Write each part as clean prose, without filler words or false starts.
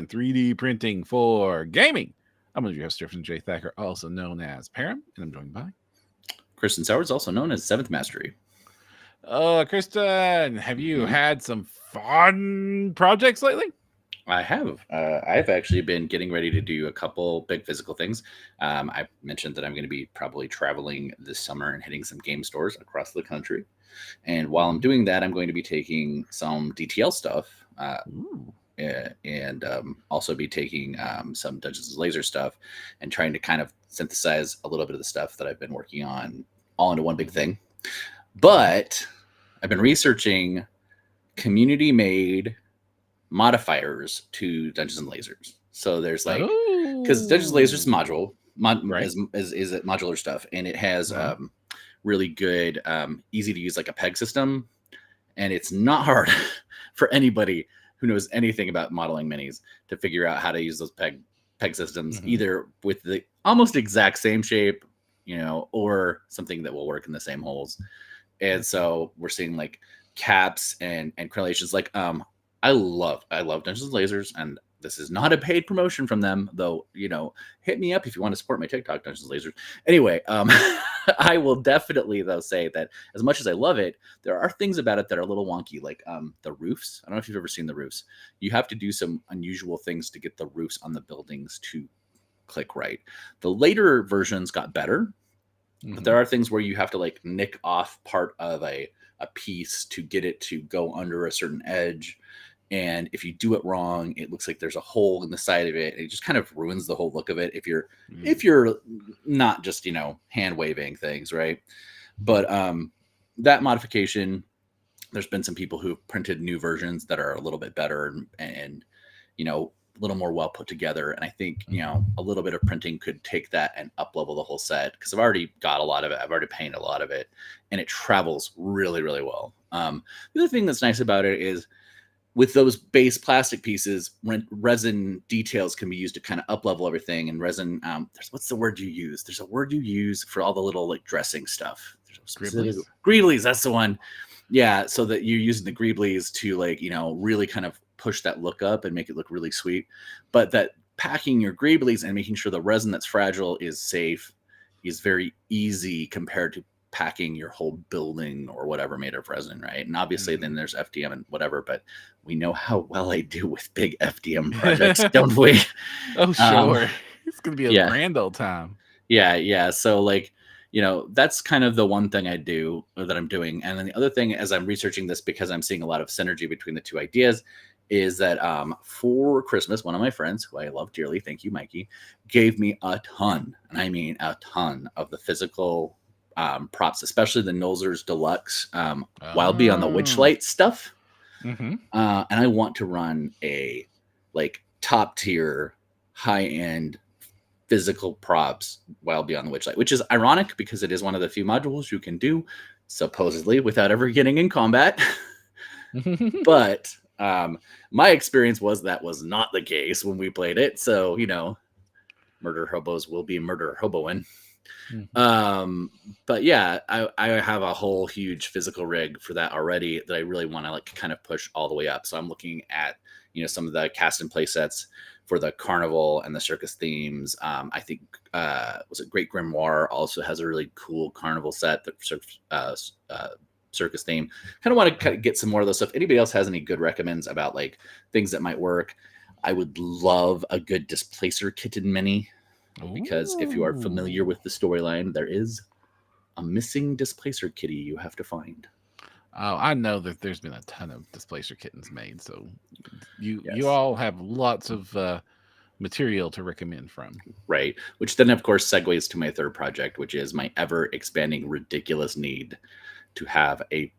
3D printing for gaming. I'm your host, Jefferson J. Thacker, also known as Perram, and I'm joined by Kristen Sowers, also known as Seventh Mastery. Kristen. Have you had some fun projects lately? I have. I've actually been getting ready to do a couple big physical things. I mentioned that I'm going to be probably traveling this summer and hitting some game stores across the country. And while I'm doing that, I'm going to be taking some DTL stuff and also be taking some Dungeons and Laser stuff and trying to kind of synthesize a little bit of the stuff that I've been working on all into one big thing. But I've been researching community-made modifiers to Dungeons and Lasers. So there's like, because Dungeons and Lasers is is modular stuff, and it has really good, easy to use like a peg system, and it's not hard for anybody who knows anything about modeling minis to figure out how to use those peg systems, either with the almost exact same shape, or something that will work in the same holes. And so we're seeing like caps and crenellations. Like I love Dungeons and Lasers, and this is not a paid promotion from them, though. Hit me up if you want to support my TikTok, Dungeons and Lasers. Anyway, I will definitely though say that as much as I love it, there are things about it that are a little wonky, like the roofs. I don't know if you've ever seen the roofs. You have to do some unusual things to get the roofs on the buildings to click right. The later versions got better, but there are things where you have to like nick off part of a piece to get it to go under a certain edge. And if you do it wrong, it looks like there's a hole in the side of it. It just kind of ruins the whole look of it if you're not just, hand waving things, right? But that modification, there's been some people who've printed new versions that are a little bit better and a little more well put together. And I think, a little bit of printing could take that and up level the whole set, because I've already got a lot of it. I've already painted a lot of it, and it travels really, really well. The other thing that's nice about it is with those base plastic pieces, resin details can be used to kind of up level everything. And resin, what's the word you use? There's a word you use for all the little like dressing stuff. Greeblies, that's the one. Yeah, so that you're using the greeblies to like, really kind of push that look up and make it look really sweet. But that packing your greeblies and making sure the resin that's fragile is safe is very easy compared to packing your whole building or whatever made of resin, right? And obviously then there's FDM and whatever, but we know how well I do with big FDM projects, don't we? Oh, sure. It's going to be a grand old time. Yeah. So like, that's kind of the one thing I do or that I'm doing. And then the other thing, as I'm researching this, because I'm seeing a lot of synergy between the two ideas, is that for Christmas, one of my friends, who I love dearly, thank you, Mikey, gave me a ton, and I mean a ton, of the physical props, especially the Nolzur's Deluxe Wild Beyond the Witchlight stuff. And I want to run a like top tier, high end physical props Wild Beyond the Witchlight, which is ironic because it is one of the few modules you can do supposedly without ever getting in combat. But my experience was that was not the case when we played it. So, murder hobos will be murder hoboing. But yeah, I have a whole huge physical rig for that already that I really want to like kind of push all the way up. So I'm looking at, some of the cast and play sets for the carnival and the circus themes. I think, was it Great Grimoire also has a really cool carnival set that circus theme. Kind of want to get some more of those stuff. Anybody else has any good recommends about like things that might work? I would love a good Displacer kitted mini, because if you are familiar with the storyline, there is a missing Displacer kitty you have to find. Oh, I know that there's been a ton of Displacer kittens made, so you all have lots of material to recommend from. Right, which then of course segues to my third project, which is my ever expanding ridiculous need to have a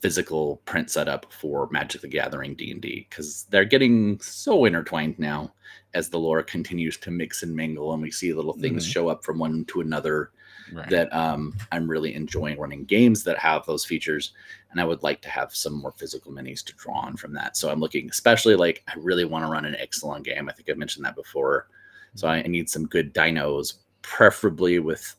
physical print setup for Magic the Gathering D&D, because they're getting so intertwined now as the lore continues to mix and mingle, and we see little things show up from one to another. Right. That I'm really enjoying running games that have those features, and I would like to have some more physical minis to draw on from that. So I'm looking, especially like I really want to run an Ixalan game. I think I've mentioned that before. So I need some good dinos, preferably with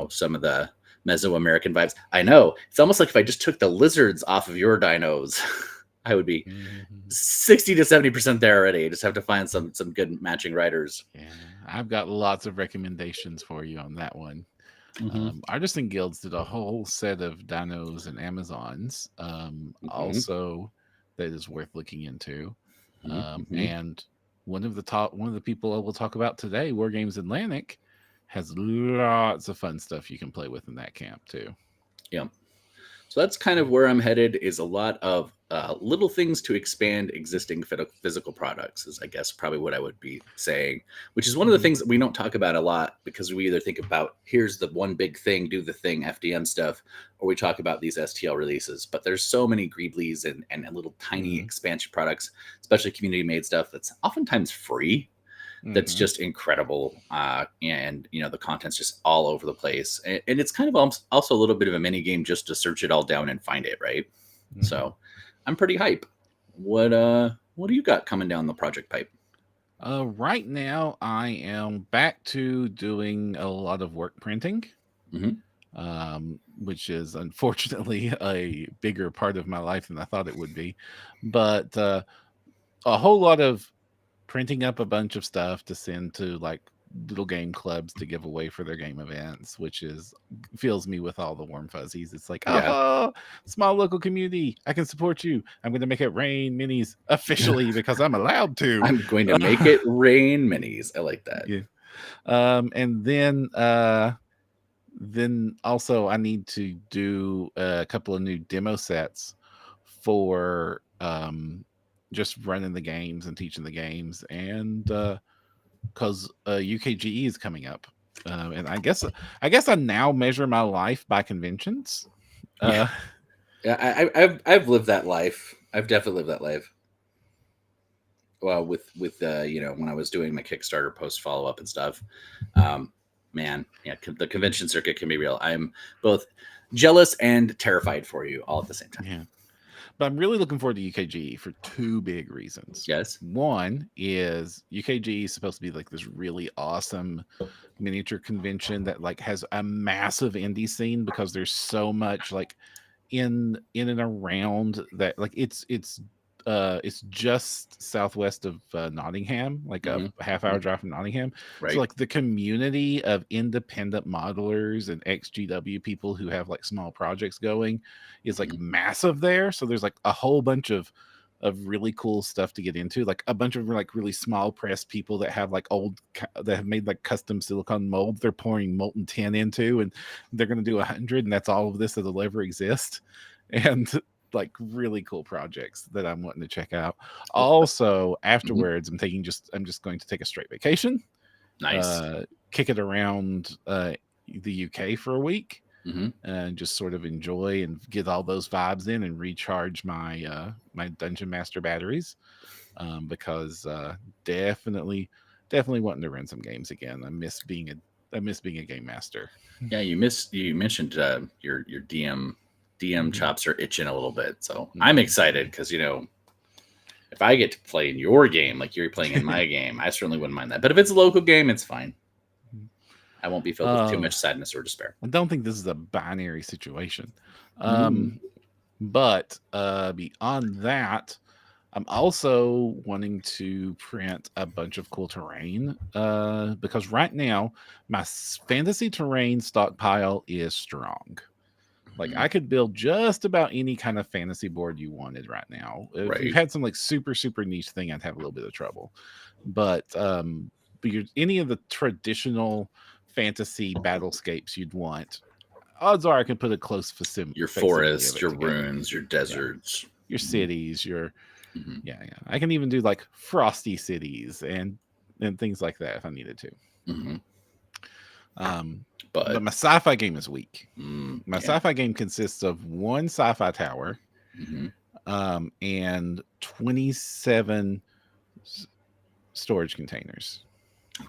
some of the Mesoamerican vibes. I know it's almost like if I just took the lizards off of your dinos, I would be Mhm. 60 to 70% there already. I just have to find some good matching writers. Yeah, I've got lots of recommendations for you on that one. Mm-hmm. Artisan Guilds did a whole set of dinos and Amazons, Mm-hmm. also that is worth looking into. Mm-hmm. And one of the people I will talk about today, War Games Atlantic, has lots of fun stuff you can play with in that camp too. Yeah. So that's kind of where I'm headed, is a lot of little things to expand existing physical products, is I guess probably what I would be saying, which is one of the Mhm. things that we don't talk about a lot, because we either think about, here's the one big thing, do the thing, FDM stuff, or we talk about these STL releases. But there's so many Greeblies and little tiny Mhm. expansion products, especially community made stuff that's oftentimes free, that's Mhm. just incredible. And the content's just all over the place, and it's kind of also a little bit of a mini game just to search it all down and find it, right? Mhm. So I'm pretty hype. What do you got coming down the project pipe? Right now, I am back to doing a lot of work printing, Mm-hmm. which is unfortunately a bigger part of my life than I thought it would be. But a whole lot of printing up a bunch of stuff to send to like little game clubs to give away for their game events, which is fills me with all the warm fuzzies. It's like, Yeah. oh, small local community, I can support you. I'm going to make it rain minis officially because I'm allowed to. I'm going to make it rain minis. I like that. Yeah. And then also I need to do a couple of new demo sets for just running the games and teaching the games, and because UKGE is coming up, and I guess I now measure my life by conventions. Yeah. Uh, Yeah, I've lived that life. I've definitely lived that life. Well, with when I was doing my Kickstarter post follow up and stuff, um, man, yeah, the convention circuit can be real. I'm both jealous and terrified for you all at the same time. yeah, but I'm really looking forward to UKGE for two big reasons. Yes. One is UKGE is supposed to be like this really awesome miniature convention that like has a massive indie scene, because there's so much like in and around that, like it's just southwest of Nottingham, like a Mm-hmm. half-hour drive from Nottingham. So Right. like the community of independent modelers and XGW people who have like small projects going is like Mm-hmm. massive there. So there's like a whole bunch of really cool stuff to get into, like a bunch of like really small press people that have like that have made like custom silicone molds they're pouring molten tin into, and they're going to do 100, and that's all of this that'll ever exist. And like really cool projects that I'm wanting to check out. Also Mm-hmm. afterwards I'm just going to take a straight vacation, Nice. kick it around the UK for a week, Mm-hmm. and just sort of enjoy and get all those vibes in and recharge my dungeon master batteries, because definitely wanting to run some games again. I miss being a game master. Yeah, you mentioned your DM Mhm. chops are itching a little bit, so I'm Mhm. excited because if I get to play in your game like you're playing in my game, I certainly wouldn't mind that. But if it's a local game, it's fine. I won't be filled with too uh much sadness or despair. I don't think this is a binary situation. Mm. But beyond that, I'm also wanting to print a bunch of cool terrain, because right now my fantasy terrain stockpile is strong. Like Mhm. I could build just about any kind of fantasy board you wanted right now. If you Right. had some like super niche thing, I'd have a little bit of trouble. But any of the traditional fantasy battlescapes you'd want, odds are I can put a close Your facsimile of forests, it your together. ruins, your Yeah, deserts. your Mhm. cities, your Mhm. yeah. I can even do like frosty cities and things like that if I needed to. Mhm. Um, but But my sci-fi game is weak. My yeah. sci-fi game consists of one sci-fi tower, Mhm. and 27 s- storage containers.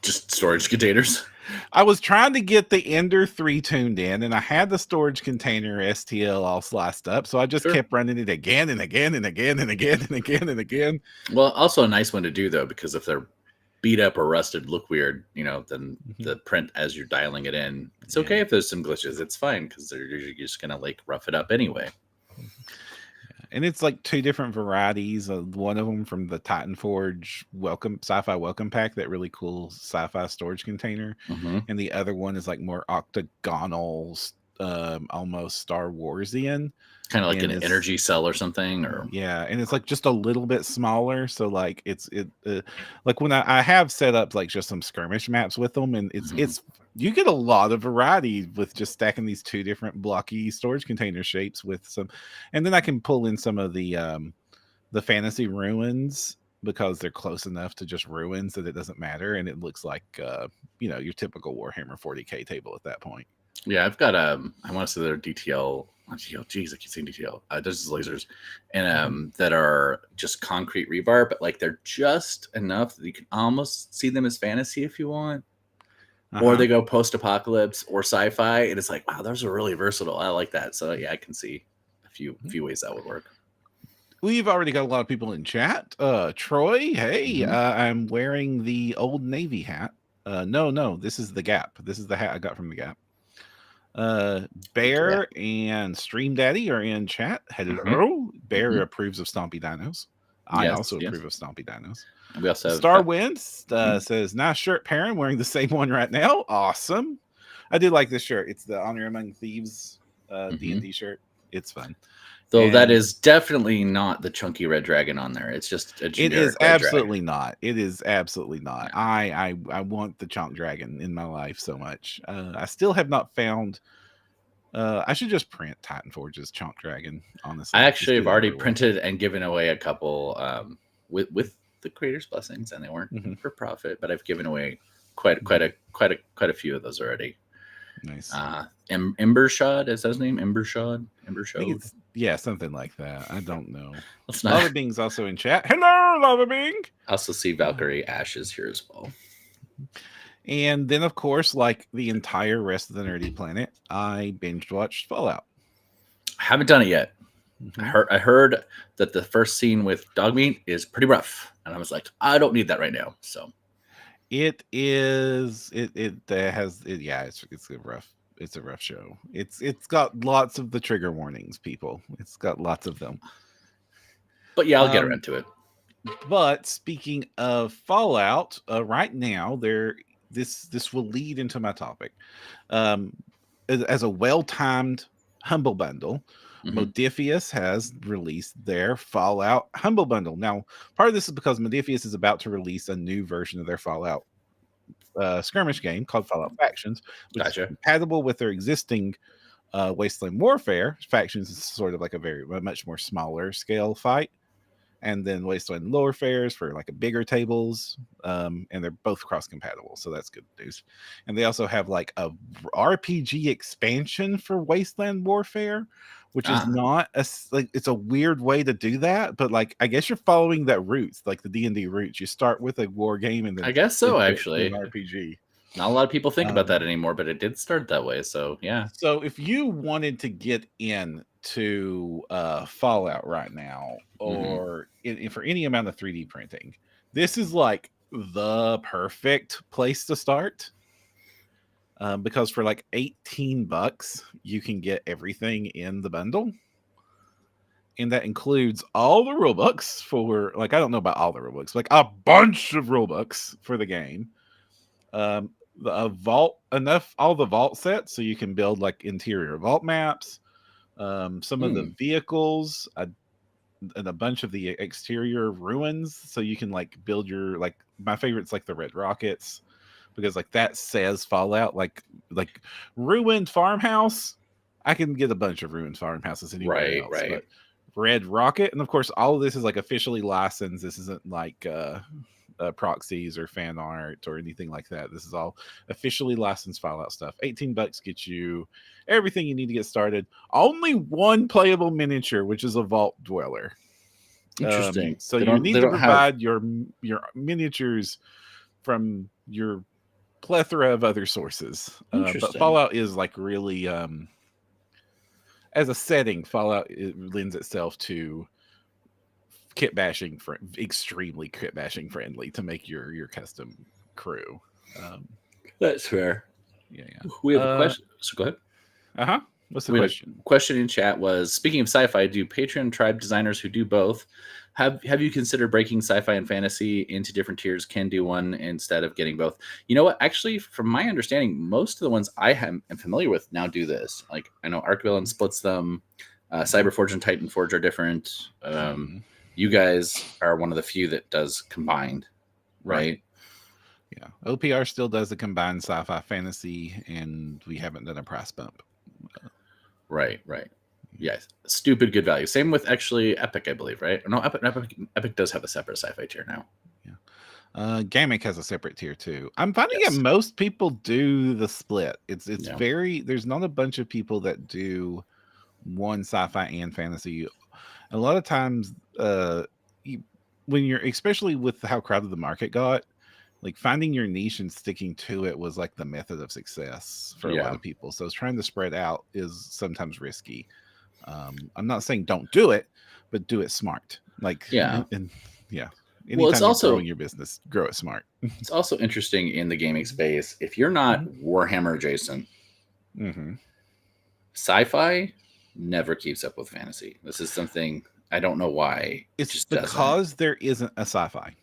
Just storage containers. I was trying to get the Ender 3 tuned in, and I had the storage container STL all sliced up, so I just Sure. kept running it again and again and again and again and again and again. Well, also a nice one to do though, because if they're beat up or rusted, look weird, then Mhm. the print as you're dialing it in, it's okay Yeah. if there's some glitches. It's fine because you're just gonna like rough it up anyway. and it's like two different varieties. One of them from the Titan Forge sci-fi welcome pack, that really cool sci-fi storage container, Mm-hmm. and the other one is like more octagonal, almost Star Warsian, Kind of like and an is energy cell or something, or yeah, and it's like just a little bit smaller. So like like when I have set up like just some skirmish maps with them, and Mhm. it's you get a lot of variety with just stacking these two different blocky storage container shapes with some, and then I can pull in some of the fantasy ruins because they're close enough to just ruins that it doesn't matter, and it looks like your typical Warhammer 40K table at that point. Yeah, I've got I want to say they're DTL. Not DTL. Geez, I keep saying DTL. There's lasers, and that are just concrete rebar, but like they're just enough that you can almost see them as fantasy if you want. Or Uh-huh. they go post-apocalypse or sci-fi, and it's like, wow, those are really versatile. I like that. So yeah, I can see a few ways that would work. We've already got a lot of people in chat. Troy, hey, Mhm. I'm wearing the Old Navy hat. No, this is the Gap. This is the hat I got from the Gap. Yeah. Bear and Stream Daddy are in chat. Hello. Mhm. Bear Mhm. approves of Stompy Dinos. I Yes, also yes. approve of Stompy Dinos. And we also have Star Winds Mhm. says, nice shirt, Perrin. Wearing the same one right now. Awesome. I do like this shirt. It's the Honor Among Thieves Mhm. D&D shirt. It's fun. Though that And is definitely not the chunky red dragon on there. It's just a it is generic red dragon. absolutely not. It is absolutely not. Yeah. I want the Chonk Dragon in my life so much. I still have not found. I should just print Titan Forge's Chonk Dragon. I Honestly, just actually have get it already over with. printed and given away a couple with the creator's blessings, and they weren't Mhm. for profit, but I've given away quite a few of those already. Nice. Embershod, is that his name? Embershod? I think Embershod? it's something like that. I don't know. Let's Lava not. Bing's also in chat. Hello, Lava Bing. I also see Valkyrie Ashes here as well. And then, of course, like the entire rest of the nerdy planet, I binge watched Fallout. I haven't done it yet. Mhm. I heard that the first scene with Dogmeat is pretty rough, and I was like, I don't need that right now. So It is. It has. Yeah, it's a rough show. It's got lots of the trigger warnings, people. It's got lots of them. but yeah, I'll get Um, around to it. but speaking of Fallout, right now this will lead into my topic. Um, as a well-timed Humble Bundle, Mm-hmm. Modifius has released their Fallout Humble Bundle. Now, part of this is because Modifius is about to release a new version of their Fallout skirmish game called Fallout Factions, which is Gotcha. compatible with their existing Wasteland Warfare. Factions is sort of like a much more smaller scale fight, and then Wasteland Warfare is for like a bigger tables, and they're both cross compatible, so that's good news. And they also have like a RPG expansion for Wasteland Warfare, which is Ah, not like it's a weird way to do that, but like I guess you're following that roots, like the D&D roots. You start with a war game and I then guess so. pivot to an Actually, RPG. not a lot of people think about Um, that anymore, but it did start that way. So yeah. so if you wanted to get in to Fallout right now, Mm-hmm. or for any amount of 3D printing, this is like the perfect place to start. Because for like $18, you can get everything in the bundle. And that includes all the Robux for, like, I don't know about all the Robux, like a bunch of Robux for the game. A vault, enough, all the vault sets so you can build like interior vault maps, some of the Mm, vehicles, and a bunch of the exterior ruins so you can like build your, like, my favorite's like the red rockets, because like that says Fallout, like ruined farmhouse. I can get a bunch of ruined farmhouses anywhere right. else, Right. but red rocket, and of course all of this is like officially licensed. This isn't like proxies or fan art or anything like that. This is all officially licensed Fallout stuff. $18 gets you everything you need to get started. Only one playable miniature, which is a vault dweller. Interesting. So They you don't. They need to don't have. provide your miniatures from your plethora of other sources. But Interesting. Fallout is like really, as a setting, Fallout, it lends itself to kit bashing, extremely kit bashing friendly to make your custom crew. Um, That's fair. yeah, We yeah. have a question. So go ahead. Uh huh. What's the We had question? a question in chat was, speaking of sci-fi, do Patreon tribe designers who do both have you considered breaking sci-fi and fantasy into different tiers? Can do one instead of getting both. You know what? Actually, from my understanding, most of the ones am familiar with now do this. Like I know Archvillain splits them. Cyberforge and Titanforge are different. You guys are one of the few that does combined, right? Yeah. OPR still does the combined sci-fi fantasy, and we haven't done a price bump. Right. Yeah, stupid good value. Same with actually Epic, I believe, right? No, Epic does have a separate sci-fi tier now. Yeah. Gamic has a separate tier too. I'm finding that most people do the split. It's very, there's not a bunch of people that do one sci-fi and fantasy. A lot of times, when you're, especially with how crowded the market got, like finding your niche and sticking to it was like the method of success for a lot of people. So trying to spread out is sometimes risky. I'm not saying don't do it, but do it smart. Like, and anytime you're growing your business, grow it smart. It's also interesting in the gaming space. If you're not Warhammer adjacent, sci-fi never keeps up with fantasy. This is something I don't know why. It's just because there isn't a sci-fi.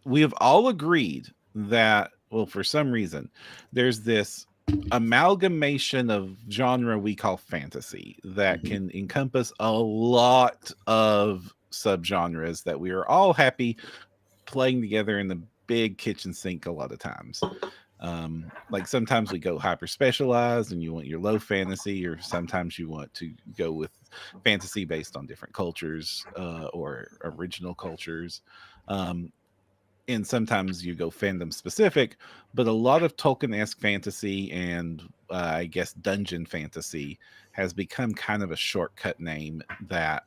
We have all agreed that, well, for some reason, there's this amalgamation of genre we call fantasy that can encompass a lot of subgenres that we are all happy playing together in the big kitchen sink a lot of times. Like sometimes we go hyper specialized and you want your low fantasy, or sometimes you want to go with fantasy based on different cultures or original cultures. And sometimes you go fandom specific, but a lot of Tolkien-esque fantasy and I guess dungeon fantasy has become kind of a shortcut name that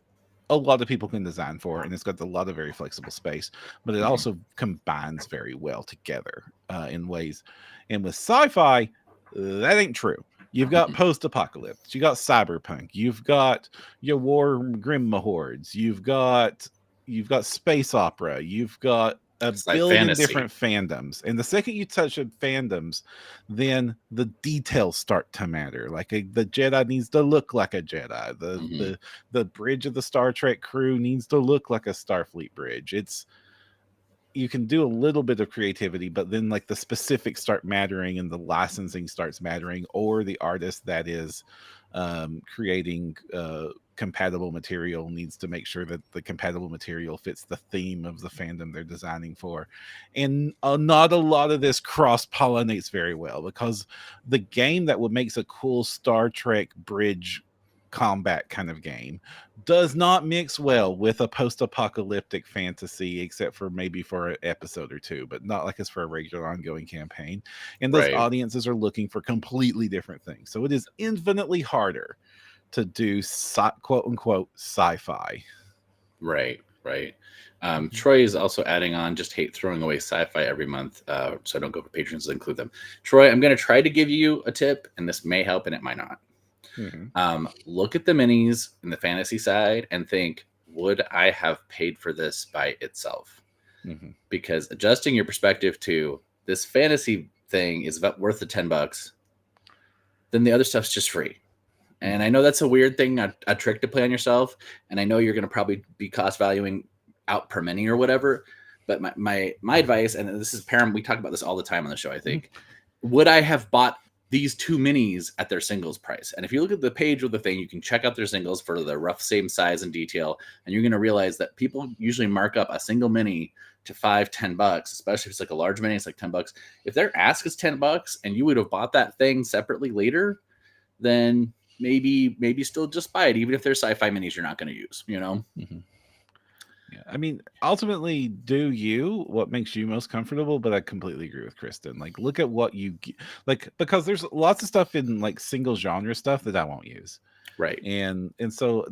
a lot of people can design for, and it's got a lot of very flexible space, but it also combines very well together in ways. And with sci-fi, that ain't true. You've got post-apocalypse, you got cyberpunk, you've got your war grim hordes, you've got space opera, you've got a billion different fandoms, and the second you touch on fandoms, then the details start to matter. Like the Jedi needs to look like a Jedi. The bridge of the Star Trek crew needs to look like a Starfleet bridge. You can do a little bit of creativity, but then like the specifics start mattering, and the licensing starts mattering, or the artist that is creating compatible material needs to make sure that the compatible material fits the theme of the fandom they're designing for. And not a lot of this cross-pollinates very well, because the game that would makes a cool Star Trek bridge combat kind of game does not mix well with a post-apocalyptic fantasy, except for maybe for an episode or two, but not like it's for a regular ongoing campaign. And those audiences are looking for completely different things. So it is infinitely harder to do quote unquote sci-fi. Right. Troy is also adding on, just hate throwing away sci-fi every month, so I don't go for patrons to include them. Troy, I'm going to try to give you a tip, and this may help and it might not. Look at the minis in the fantasy side and think, would I have paid for this by itself? Because adjusting your perspective to this fantasy thing is worth the $10, then the other stuff's just free. And I know that's a weird thing, a trick to play on yourself. And I know you're going to probably be cost valuing out per mini or whatever. But my advice, and this is Perram, we talk about this all the time on the show, I think, would I have bought these two minis at their singles price? And if you look at the page of the thing, you can check out their singles for the rough same size and detail. And you're going to realize that people usually mark up a single mini to $5-10, especially if it's like a large mini, it's like $10. If their ask is $10 and you would have bought that thing separately later, then maybe still just buy it, even if there's sci-fi minis you're not going to use, you know? Yeah, I mean, ultimately, do you what makes you most comfortable? But I completely agree with Kristen. Like, look at what you like, because there's lots of stuff in like single genre stuff that I won't use. Right. And so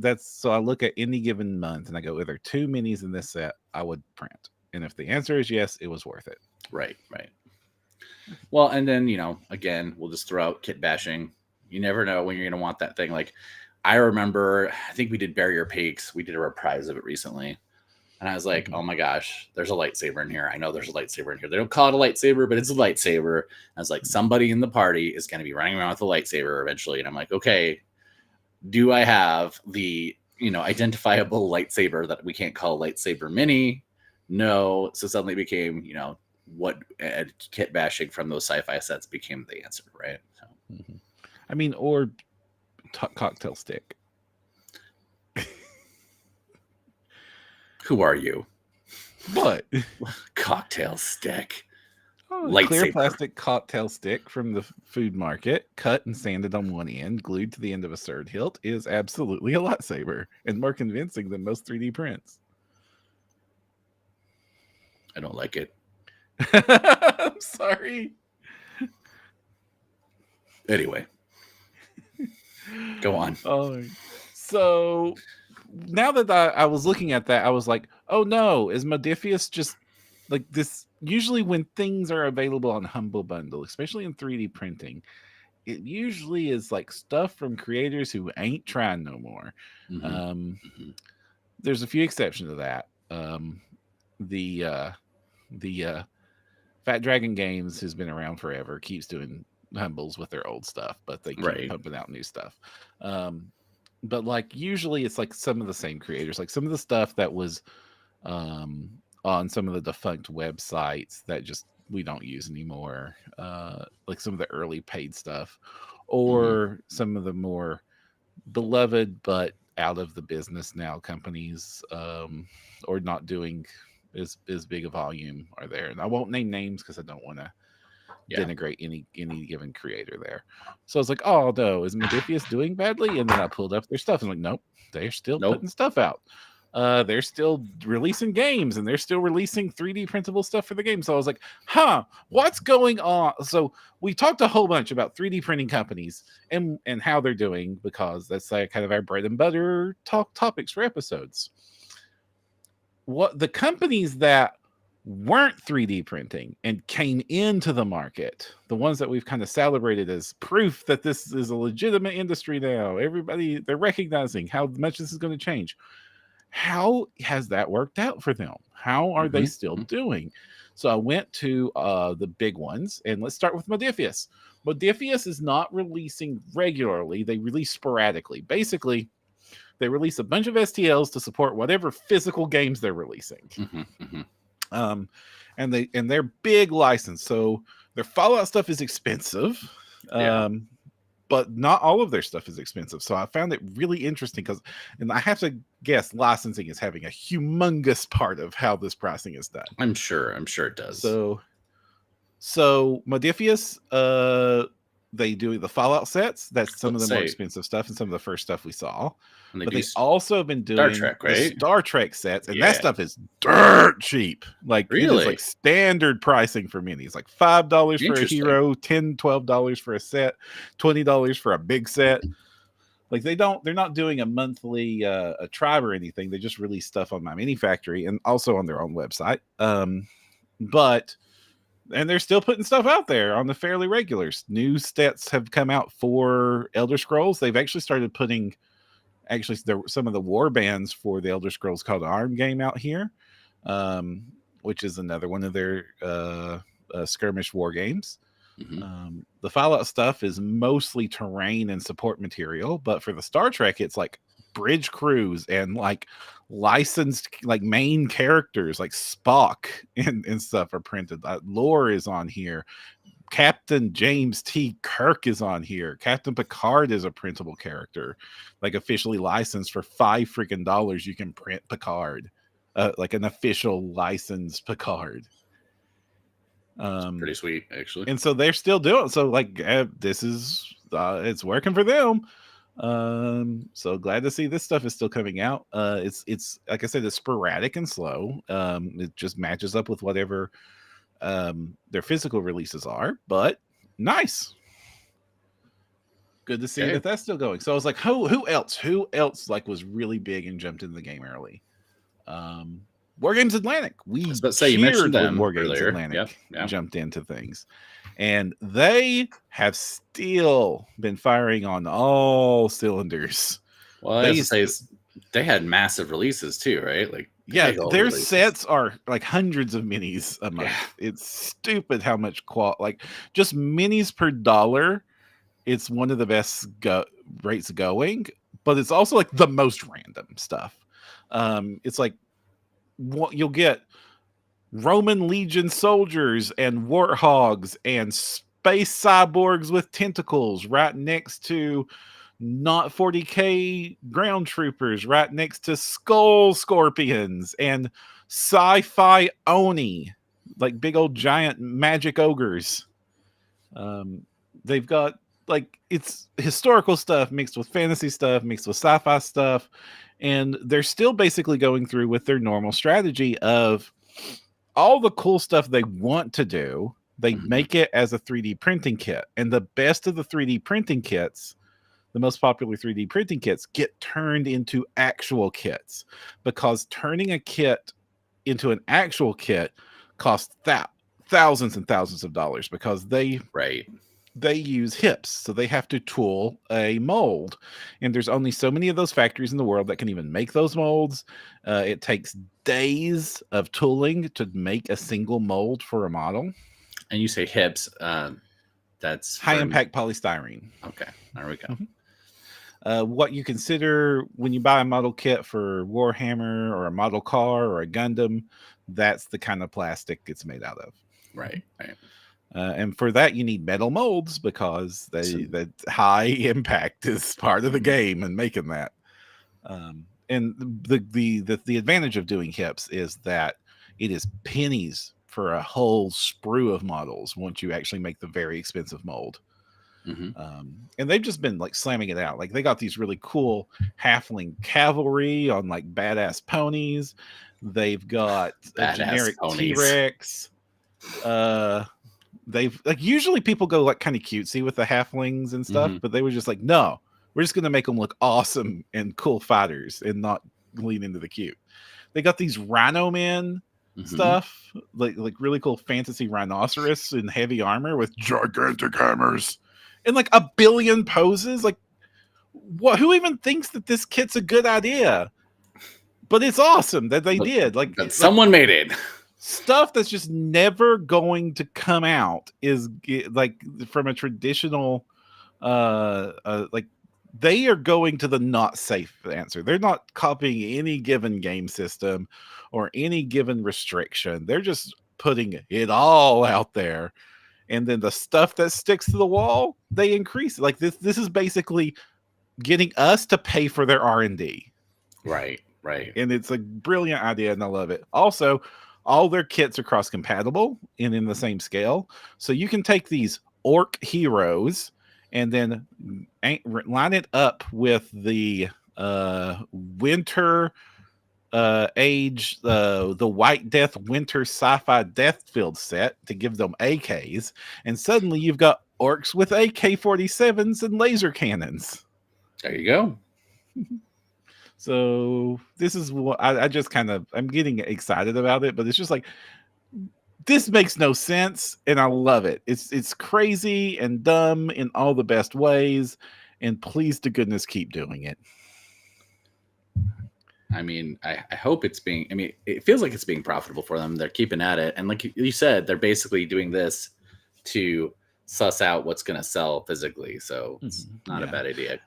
I look at any given month and I go, are there 2 minis in this set I would print? And if the answer is yes, it was worth it. Right. Well, and then, again, we'll just throw out kit bashing. You never know when you're going to want that thing. Like, I remember, I think we did Barrier Peaks. We did a reprise of it recently. And I was like, oh my gosh, there's a lightsaber in here. I know there's a lightsaber in here. They don't call it a lightsaber, but it's a lightsaber. I was like, somebody in the party is going to be running around with a lightsaber eventually. And I'm like, okay, do I have the, identifiable lightsaber that we can't call lightsaber mini? No. So suddenly it became, what kit bashing from those sci-fi sets became the answer, right? So. I mean, or cocktail stick. Who are you? What? Cocktail stick. Clear plastic cocktail stick from the food market, cut and sanded on one end, glued to the end of a sword hilt, is absolutely a lightsaber and more convincing than most 3D prints. I don't like it. I'm sorry. Anyway, go on. So now that I was looking at that, I was like, oh no, is Modifius just like this? Usually when things are available on Humble Bundle, especially in 3D printing, it usually is like stuff from creators who ain't trying no more. There's a few exceptions to that. The Fat Dragon Games has been around forever, keeps doing humbles with their old stuff, but they keep pumping out new stuff. But like usually it's like some of the same creators, like some of the stuff that was on some of the defunct websites that just we don't use anymore, like some of the early paid stuff, or some of the more beloved but out of the business now companies, or not doing as big a volume are there. And I won't name names because I don't want to denigrate any given creator there. So I was like, oh no, is Modifius doing badly? And then I pulled up their stuff and like, nope, they're still putting stuff out. They're still releasing games and they're still releasing 3D printable stuff for the game. So I was like, what's going on? So we talked a whole bunch about 3D printing companies and how they're doing, because that's like kind of our bread and butter topics for episodes. What the companies that weren't 3D printing and came into the market, the ones that we've kind of celebrated as proof that this is a legitimate industry now, everybody, they're recognizing how much this is going to change. How has that worked out for them? How are they still doing? So I went to the big ones, and let's start with Modifius. Modifius is not releasing regularly. They release sporadically. Basically, they release a bunch of STLs to support whatever physical games they're releasing. And they're big license. So their Fallout stuff is expensive. But not all of their stuff is expensive. So I found it really interesting because, and I have to guess, licensing is having a humongous part of how this pricing is done. I'm sure it does. So Modifius, they do the Fallout sets. That's some of the more expensive stuff and some of the first stuff we saw. But they also have been doing the Star Trek sets, and that stuff is dirt cheap. Like it is like standard pricing for minis, like $5 for a hero, $10, $12 for a set, $20 for a big set. Like they're not doing a monthly a tribe or anything. They just release stuff on My Mini Factory and also on their own website. And they're still putting stuff out there on the fairly regulars. New stats have come out for Elder Scrolls. They've actually started putting some of the war bands for the Elder Scrolls called ARM game out here, which is another one of their skirmish war games. The Fallout stuff is mostly terrain and support material, but for the Star Trek, it's like bridge crews and like licensed like main characters like Spock and stuff are printed. Lore is on here. Captain James T. Kirk is on here. Captain Picard is a printable character, like officially licensed for $5 freaking. You can print Picard, like an official licensed Picard. Pretty sweet, actually. And so they're still doing so. Like this is it's working for them. So glad to see this stuff is still coming out. It's like I said, it's sporadic and slow. It just matches up with whatever their physical releases are, but nice. Good to see that that's still going. So I was like, who else like was really big and jumped into the game early? War Games Atlantic. We you mentioned them War Games earlier. Atlantic jumped into things, and they have still been firing on all cylinders. Well, they had massive releases too, right? Like Yeah, Big old their releases. sets are like hundreds of minis a Yeah. month. It's stupid how much like just minis per dollar. It's one of the best rates going, but it's also like the most random stuff. It's like you'll get Roman Legion soldiers and warthogs and space cyborgs with tentacles right next to not 40k ground troopers, right next to skull scorpions and sci-fi oni, like big old giant magic ogres. Um, they've got like it's historical stuff mixed with fantasy stuff, mixed with sci-fi stuff, and they're still basically going through with their normal strategy of all the cool stuff they want to do. They make it as a 3D printing kit, and the best of the 3D printing kits, the most popular 3D printing kits, get turned into actual kits, because turning a kit into an actual kit costs thousands and thousands of dollars, because they use hips, so they have to tool a mold, and there's only so many of those factories in the world that can even make those molds. It takes days of tooling to make a single mold for a model. And you say hips, that's high impact polystyrene. Okay, there we go. What you consider when you buy a model kit for Warhammer or a model car or a Gundam, that's the kind of plastic it's made out of. Right. And for that, you need metal molds, because that high impact is part of the game and making that. And the advantage of doing hips is that it is pennies for a whole sprue of models once you actually make the very expensive mold. And they've just been like slamming it out. Like they got these really cool halfling cavalry on like badass ponies. They've got a generic T-Rex. They've like, usually people go like kind of cutesy with the halflings and stuff, but they were just like, no, we're just gonna make them look awesome and cool fighters and not lean into the cute. They got these rhino men stuff, like really cool fantasy rhinoceros in heavy armor with gigantic hammers and like a billion poses. Like, what? Who even thinks that this kit's a good idea? But it's awesome that they did. Like, someone made it. Stuff that's just never going to come out is like from a traditional like they are going to the not safe answer. They're not copying any given game system or any given restriction. They're just putting it all out there, and then the stuff that sticks to the wall, they increase. Like this is basically getting us to pay for their R&D. Right. And it's a brilliant idea, and I love it. Also, all their kits are cross compatible and in the same scale. So you can take these orc heroes and then line it up with the winter age, the White Death Winter Sci-Fi Deathfield set to give them AKs. And suddenly you've got orcs with AK-47s and laser cannons. There you go. So this is what I just I'm getting excited about it, but it's just like, this makes no sense, and I love it. It's crazy and dumb in all the best ways, and please to goodness keep doing it. I mean, I hope it's being, I mean, it feels like it's being profitable for them. They're keeping at it. And like you said, they're basically doing this to suss out what's going to sell physically. So it's not a bad idea.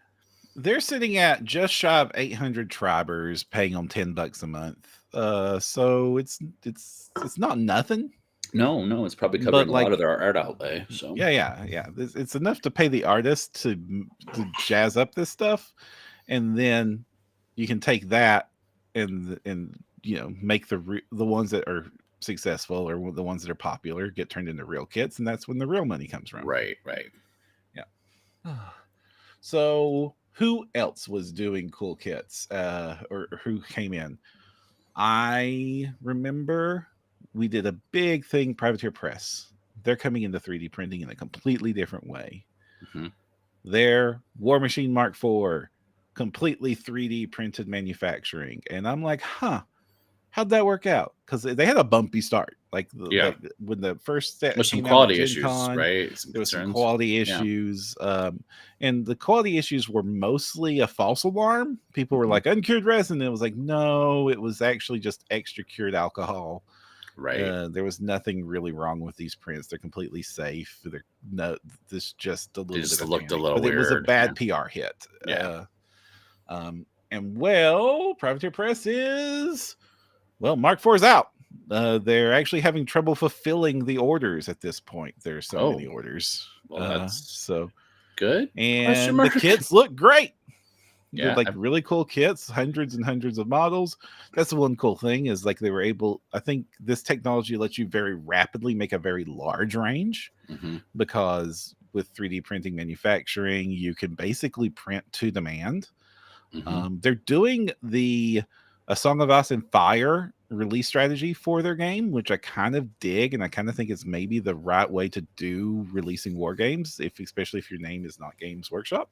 They're sitting at just shy of 800 tribers, paying them $10 a month. So it's not nothing. No, it's probably covering a lot of their art outlay. So yeah. It's enough to pay the artist to jazz up this stuff, and then you can take that and make the ones that are successful or the ones that are popular get turned into real kits, and that's when the real money comes from. Right. Yeah. So who else was doing cool kits, or who came in? I remember we did a big thing, Privateer Press. They're coming into 3D printing in a completely different way. Their War Machine Mark IV, completely 3D printed manufacturing. And I'm like, how'd that work out? Because they had a bumpy start. Like Yeah. when the first set There's some came out at quality Gen issues, Con, right? Some there was some concerns. quality Yeah. issues. And the quality issues were mostly a false alarm. People were Mhm. like, uncured resin. It was like, no, it was actually just extra cured alcohol. Right. There was nothing really wrong with these prints. They're completely safe. This just a It little bit just of looked a panic, little but it was a weird. Yeah. bad PR hit. Yeah. And well, Privateer Press is, well, Mark IV is out. They're actually having trouble fulfilling the orders at this point. There's so many Oh, orders. well, that's So, good. Question and the mark. kits look great. They're Yeah. like really cool kits, hundreds and hundreds of models. That's the one cool thing is like they were able, I think this technology lets you very rapidly make a very large range Mm-hmm. because with 3D printing manufacturing, you can basically print to demand. Mm-hmm. They're doing the A Song of Ice and Fire release strategy for their game, which I kind of dig, and I kind of think it's maybe the right way to do releasing war games, especially if your name is not Games Workshop.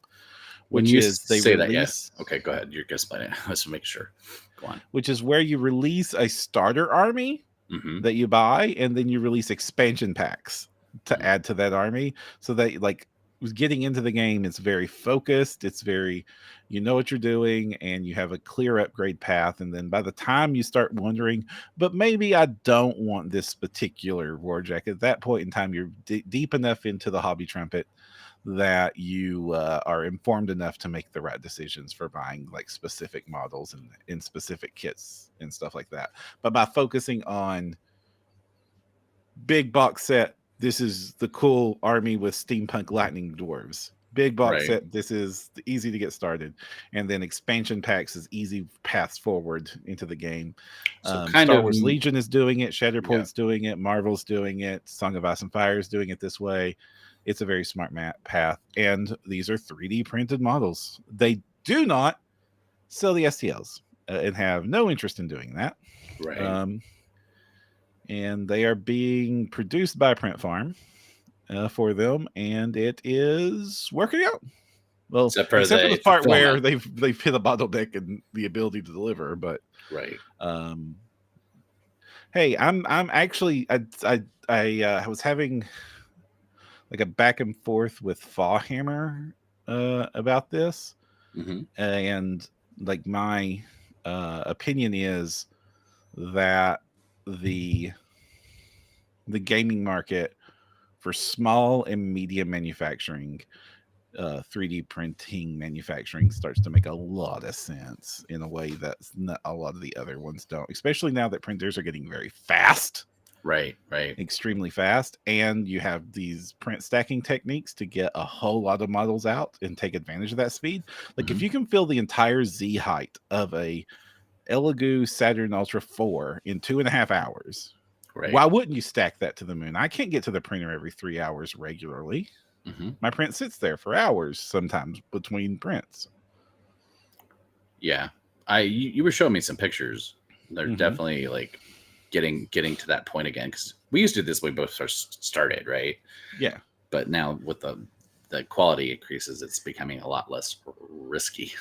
When Which you is they say that, yeah. release. Okay, go ahead. You're gonna explain it. Let's make sure. Go on. Which is where you release a starter army Mm-hmm. that you buy, and then you release expansion packs to Mm-hmm. add to that army, so that like getting into the game, it's very focused. It's very, you know what you're doing, and you have a clear upgrade path. And then by the time you start wondering, but maybe I don't want this particular war jacket, at that point in time, you're deep enough into the hobby trumpet that you are informed enough to make the right decisions for buying like specific models and in specific kits and stuff like that. But by focusing on big box set, this is the cool army with steampunk lightning dwarves. Big box Right. set, this is easy to get started. And then expansion packs is easy paths forward into the game. So kind Star of, Wars Legion is doing it, yeah. Shatterpoint's doing it, Marvel's doing it, Song of Ice and Fire is doing it this way. It's a very smart path. And these are 3D printed models. They do not sell the STLs and have no interest in doing that. Right. And they are being produced by Print Farm for them, and it is working out. Well, Except for except for the the part where fulfillment. they've hit a bottleneck and the ability to deliver. But Right. Hey, I'm actually I was having like a back and forth with Fawhammer about this, Mm-hmm. and like my opinion is that the gaming market for small and medium manufacturing, 3D printing manufacturing starts to make a lot of sense in a way that a lot of the other ones don't, especially now that printers are getting very fast. Right. Right. Extremely fast, and you have these print stacking techniques to get a whole lot of models out and take advantage of that speed. Like if Mm-hmm. you can fill the entire Z height of a Elegoo Saturn Ultra 4 in 2.5 hours, Right. why wouldn't you stack that to the moon? I can't get to the printer every 3 hours regularly. Mm-hmm. My print sits there for hours sometimes between prints. Yeah. You were showing me some pictures. They're definitely like getting to that point again, because we used to do this when we both first started, right? Yeah. But now with the quality increases, it's becoming a lot less risky.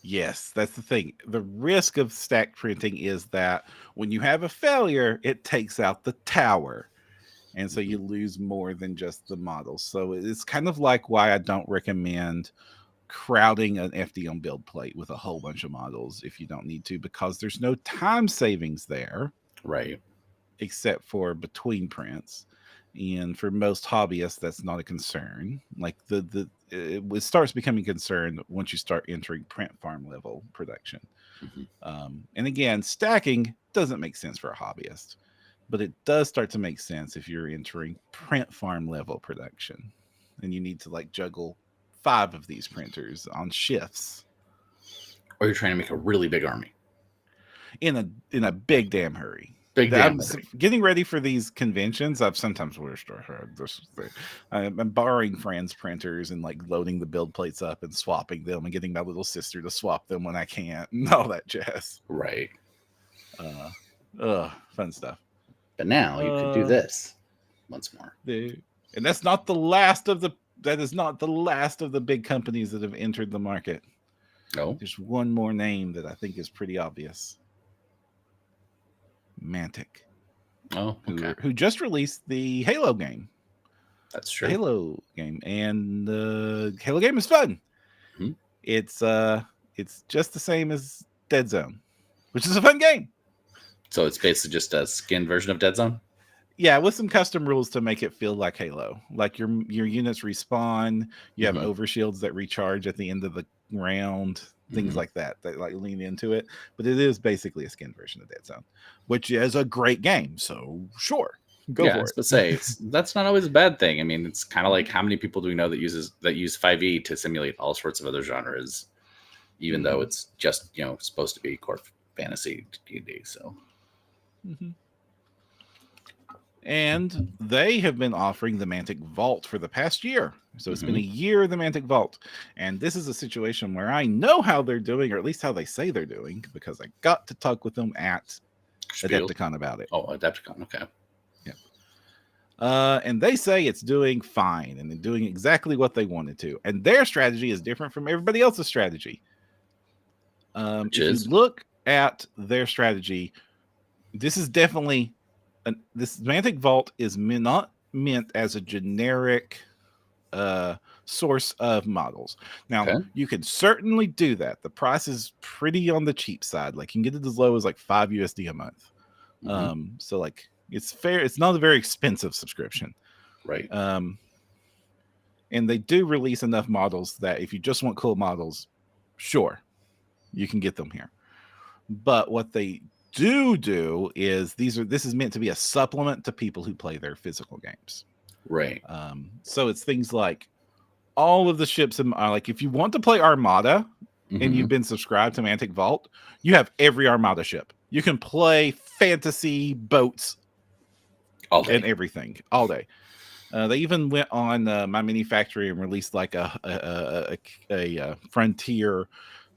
Yes, that's the thing. The risk of stack printing is that when you have a failure, it takes out the tower. And so you lose more than just the models. So it's kind of like why I don't recommend crowding an FD on build plate with a whole bunch of models if you don't need to, because there's no time savings there. Right. Except for between prints. And for most hobbyists, that's not a concern. Like it starts becoming a concern once you start entering print farm level production. Mm-hmm. And again, stacking doesn't make sense for a hobbyist, but it does start to make sense if you're entering print farm level production, and you need to like juggle 5 of these printers on shifts. Or you're trying to make a really big army in a big damn hurry. Damn Getting ready for these conventions. I've sometimes wished I'm borrowing friends' printers and like loading the build plates up and swapping them and getting my little sister to swap them when I can't and all that jazz. Right. Fun stuff. But now you could do this once more. And that's not the last of the. That is not the last of the big companies that have entered the market. No. There's one more name that I think is pretty obvious. Mantic. Oh, okay. who just released the Halo game. That's The true. Halo game, and the Halo game is fun. Hmm. It's just the same as Dead Zone, which is a fun game. So it's basically just a skin version of Dead Zone? Yeah, with some custom rules to make it feel like Halo. Like your units respawn, you have overshields that recharge at the end of the round, things like that like lean into it. But it is basically a skin version of Dead Zone, which is a great game. So sure, go for it. To say that's not always a bad thing. I mean, it's kind of like how many people do we know that use 5e to simulate all sorts of other genres, even though it's just supposed to be core fantasy D&D. So. And they have been offering the Mantic Vault for the past year. So it's been a year of the Mantic Vault. And this is a situation where I know how they're doing, or at least how they say they're doing, because I got to talk with them at Adepticon about it. Oh, Adepticon. Okay. Yeah. And they say it's doing fine and they're doing exactly what they wanted to. And their strategy is different from everybody else's strategy. If you look at their strategy, this is definitely... this Mantic Vault is not meant as a generic source of models. Now, you can certainly do that. The price is pretty on the cheap side. Like you can get it as low as like $5 USD a month. So like it's fair. It's not a very expensive subscription. Right. And they do release enough models that if you just want cool models, sure, you can get them here. But what they do is this is meant to be a supplement to people who play their physical games. Right. So it's things like all of the ships in, like if you want to play Armada and you've been subscribed to Mantic Vault, you have every Armada ship. You can play fantasy boats all day and everything all day. They even went on My Mini Factory and released like a Frontier.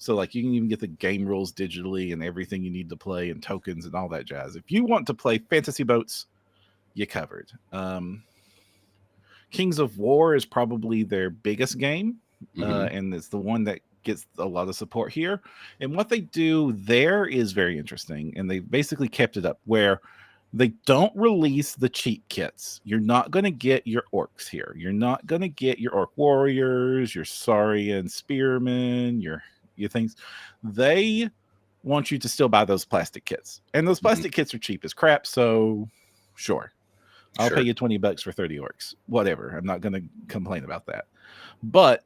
So like you can even get the game rules digitally and everything you need to play and tokens and all that jazz. If you want to play fantasy boats, you covered. Kings of War is probably their biggest game, and it's the one that gets a lot of support here. And what they do there is very interesting, and they basically kept it up where they don't release the cheap kits. You're not going to get your orcs here. You're not going to get your orc warriors, your Saurian spearmen, your things. They want you to still buy those plastic kits, and those plastic kits are cheap as crap. So sure, I'll pay you $20 for 30 orcs, whatever. I'm not going to complain about that. But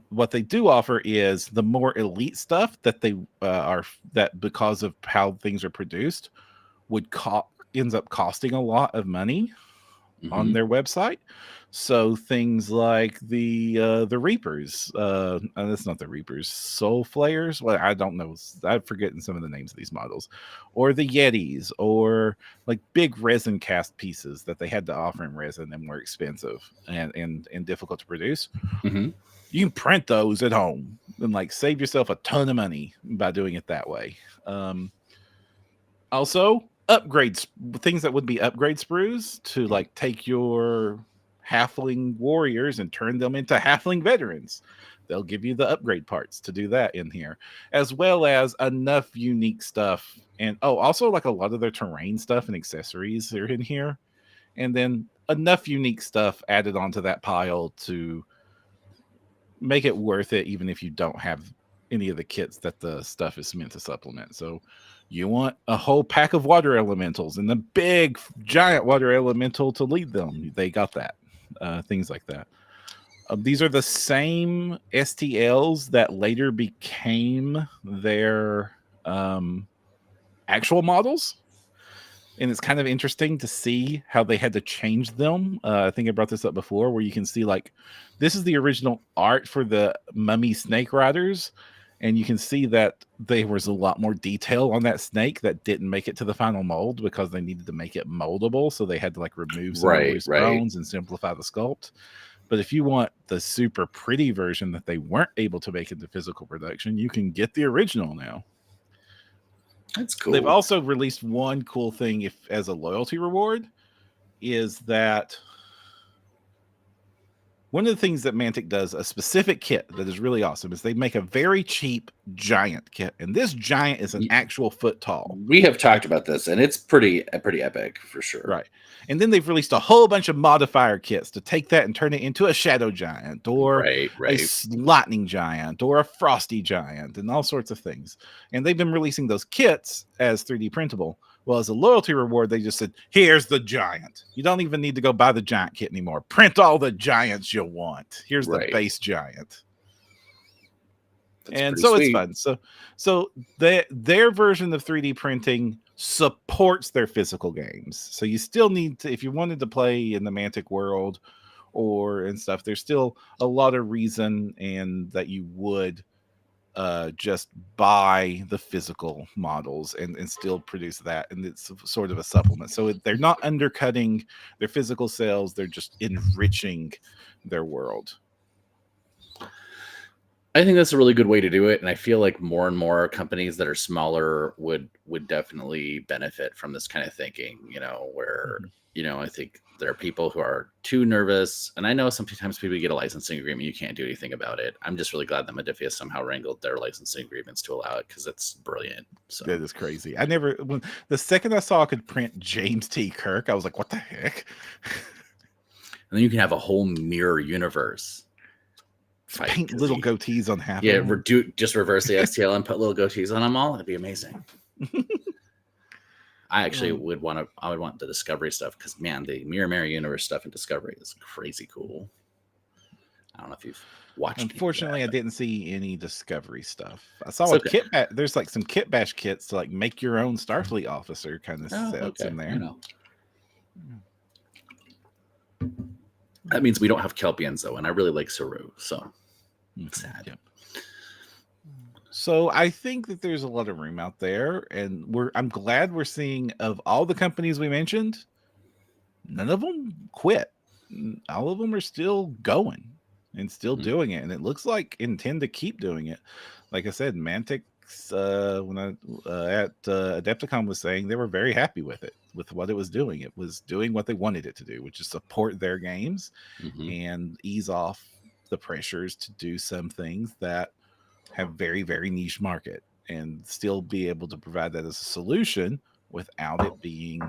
what they do offer is the more elite stuff that they that because of how things are produced ends up costing a lot of money on their website. So things like the Reapers, that's not the Reapers, Soul Flayers. Well, I don't know. I'm forgetting some of the names of these models, or the Yetis, or like big resin cast pieces that they had to offer in resin and were expensive and difficult to produce. You can print those at home and like save yourself a ton of money by doing it that way. Also, upgrades, things that would be upgrade sprues to like take your halfling warriors and turn them into halfling veterans. They'll give you the upgrade parts to do that in here, as well as enough unique stuff. And also like a lot of their terrain stuff and accessories are in here. And then enough unique stuff added onto that pile to make it worth it, even if you don't have any of the kits that the stuff is meant to supplement. So you want a whole pack of water elementals and the big giant water elemental to lead them. They got that. Things like that. These are the same STLs that later became their actual models. And it's kind of interesting to see how they had to change them. I think I brought this up before, where you can see like this is the original art for the mummy snake riders. And you can see that there was a lot more detail on that snake that didn't make it to the final mold because they needed to make it moldable. So they had to like remove some of the loose bones and simplify the sculpt. But if you want the super pretty version that they weren't able to make into physical production, you can get the original now. That's cool. They've also released one cool thing as a loyalty reward is that one of the things that Mantic does, a specific kit that is really awesome, is they make a very cheap giant kit, and this giant is an actual foot tall. We have talked about this, and it's pretty epic for sure. Right. And then they've released a whole bunch of modifier kits to take that and turn it into a shadow giant, or a lightning giant, or a frosty giant, and all sorts of things. And they've been releasing those kits as 3D printable. Well, as a loyalty reward, they just said, here's the giant. You don't even need to go buy the giant kit anymore. Print all the giants you want. Here's the base giant. And so sweet. It's fun. So their version of 3D printing supports their physical games. So you still need to, if you wanted to play in the Mantic world and stuff, there's still a lot of reason and that you would just buy the physical models and still produce that, and it's sort of a supplement. So they're not undercutting their physical sales, they're just enriching their world. I think that's a really good way to do it, and I feel like more and more companies that are smaller would definitely benefit from this kind of thinking, where I think there are people who are too nervous, and I know sometimes people get a licensing agreement, you can't do anything about it. I'm just really glad that Modiphius somehow wrangled their licensing agreements to allow it, because it's brilliant. So that is crazy. When the second I saw I could print James T. Kirk, I was like, what the heck? And then you can have a whole mirror universe. Paint little goatees on half. Yeah, just reverse the STL and put little goatees on them all. It'd be amazing. I actually would want the Discovery stuff, because man, the Mirror Universe stuff in Discovery is crazy cool. I don't know if you've watched. Unfortunately, I didn't see any Discovery stuff. I saw kit. There's like some kit bash kits to like make your own Starfleet officer kind of sets in there. That means we don't have Kelpians though, and I really like Saru, so it's sad. Yep. So I think that there's a lot of room out there, and I'm glad we're seeing, of all the companies we mentioned, none of them quit. All of them are still going and still doing it, and it looks like intend to keep doing it. Like I said, Mantic, when I at Adepticon, was saying they were very happy with it, with what it was doing. It was doing what they wanted it to do, which is support their games and ease off the pressures to do some things that have very, very niche market, and still be able to provide that as a solution without it being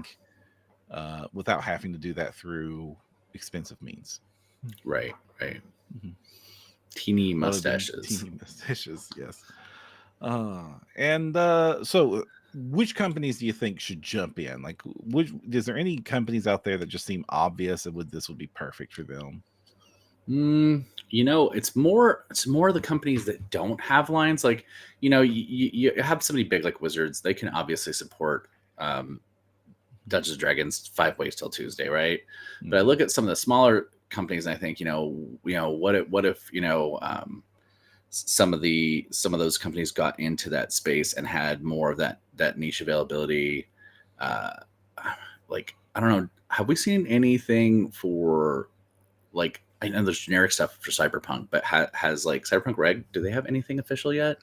without having to do that through expensive means. Right. Teeny mustaches, yes. So which companies do you think should jump in? Like, is there any companies out there that just seem obvious that this would be perfect for them? It's more the companies that don't have lines. Like, you have somebody big like Wizards, they can obviously support Dungeons and Dragons 5 ways till Tuesday, right? But I look at some of the smaller companies and I think, what if some of those companies got into that space and had more of that niche availability. Like, I don't know, have we seen anything for, like, I know there's generic stuff for Cyberpunk, but has like Cyberpunk Reg, do they have anything official yet?